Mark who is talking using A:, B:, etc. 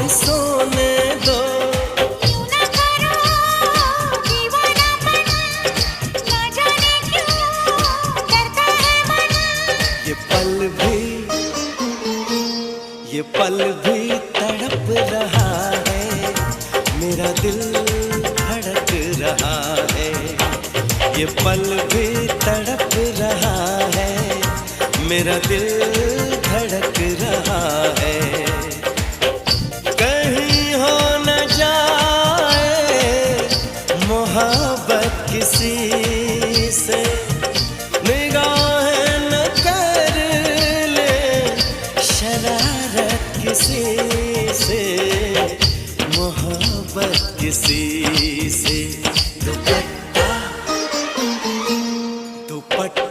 A: सोने दो।
B: यूं ना करो दीवानापन, ना जाने क्यों डरता है मन।
A: ये पल भी ये पल भी तड़प रहा है, मेरा दिल धड़क रहा है। ये पल भी तड़प रहा है, मेरा दिल धड़क रहा है। कहीं हो न जाए मोहब्बत किसी से, निगाहें न कर ले शरारत किसी से, मोहब्बत किसी से। दुपट्टा दुपट्टा